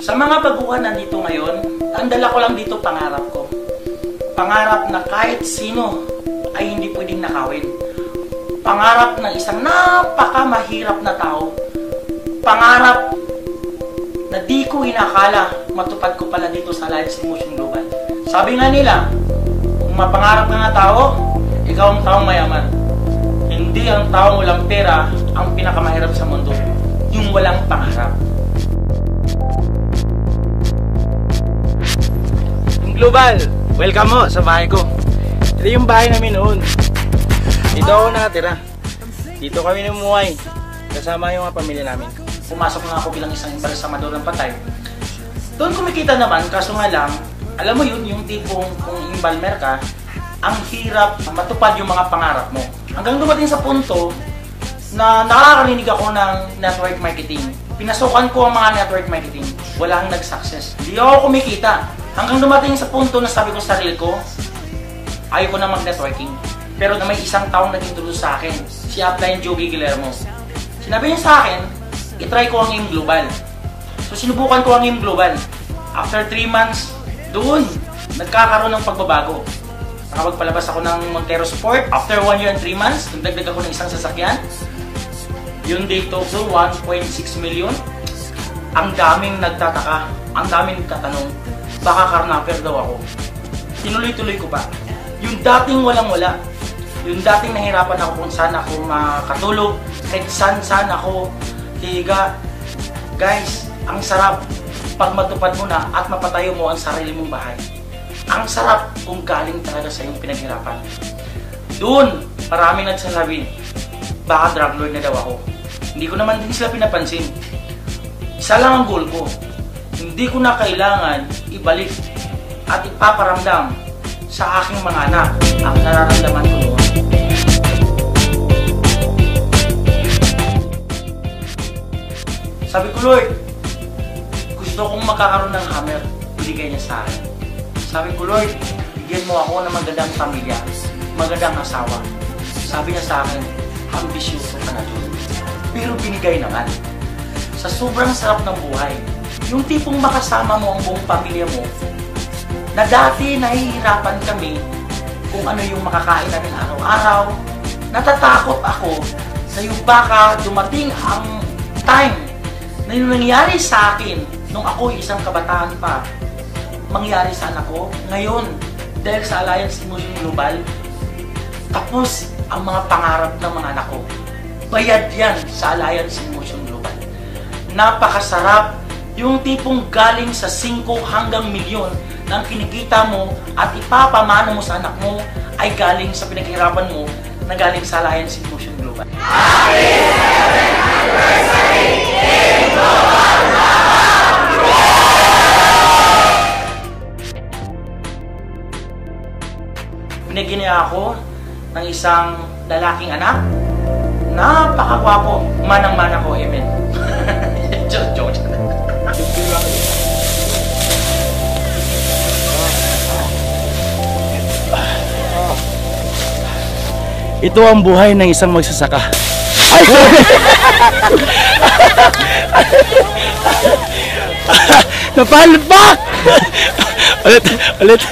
Sa mga baguhan nandito ngayon, ang dala ko lang dito pangarap ko. Pangarap na kahit sino ay hindi pwedeng nakawin. Pangarap ng isang napakamahirap na tao. Pangarap na di ko inakala matupad ko pala dito sa Alliance in Motion Global. Sabi nga nila, kung mapangarap ka nga tao, ikaw ang taong mayaman. Hindi ang taong walang pera ang pinakamahirap sa mundo. Yung walang pangarap. Global, welcome mo sa bahay ko. Ito yung bahay namin noon. Dito ako nakatira. Dito kami numuhay. Kasama yung mga pamilya namin. Pumasok na ako bilang isang embalsamador ng patay. Doon kumikita naman, kaso nga lang, alam mo yun, yung tipong kung embalmer ka, ang hirap matupad yung mga pangarap mo. Hanggang dumating sa punto na nakakarinig ako ng network marketing. Pinasukan ko ang mga network marketing. Walang nag-success. Hindi ako kumikita. Hanggang dumating sa punto na sabi ko sa sarili ko, ayaw ko na mag-networking. Pero na may isang taong nag-introduce sa akin, si Upline Joey Guillermo. Sinabi niya sa akin, itry ko ang AIM Global. So sinubukan ko ang AIM Global. After 3 months, doon, nagkakaroon ng pagbabago. Nakapagpalabas ako ng Montero Sport. After 1 year and 3 months, nagdagdag ako ng isang sasakyan. Yung date of 1.6 million. Ang daming nagtataka, ang daming nagtatanong, baka karnaper daw ako. Tinuloy-tuloy ko pa. Yung dating walang-wala, yung dating nahirapan ako kung saan ako makatulog, kahit saan ako higa. Guys, ang sarap pag matupad mo na at mapatayo mo ang sarili mong bahay. Ang sarap kung galing talaga sa iyong pinaghirapan. Doon, maraming nagsasabi, baka drug lord na daw ako. Hindi ko naman din sila pinapansin. Isa lang ang goal ko. Hindi ko na kailangan ibalik at ipaparamdam sa aking mga anak ang nararamdaman ko noon. Sabi ko, Lord, gusto kong makakaroon ng hammer. Binigay niya sa akin. Sabi ko, Lord, bigyan mo ako ng magandang pamilya, magandang asawa. Sabi niya sa akin, ambisyoso ka na doon. Pero binigay naman. Sa sobrang sarap ng buhay, yung tipong makasama mo ang buong pamilya mo, na dati nahihirapan kami kung ano yung makakain namin araw-araw. Natatakot ako na yung baka dumating ang time na yung nangyari sa akin nung ako isang kabataan pa, mangyari sa anak ko. Ngayon, dahil sa Alliance in Motion Global, tapos ang mga pangarap ng mga anak ko. Bayad yan sa Alliance in Motion Global. Napakasarap. Yung tipong galing sa 5 hanggang milyon ng kinikita mo at ipapamana mo sa anak mo ay galing sa pinaghirapan mo na galing sa Alliance in Motion Global. Happy 7th Anniversary AIM Global! Binigyan niya ako ng isang lalaking anak. Napakagwapo. Manang-mana ko, amen. Joke. Ito ang buhay ng isang magsasaka. Ay! Napalad pa! Ulit.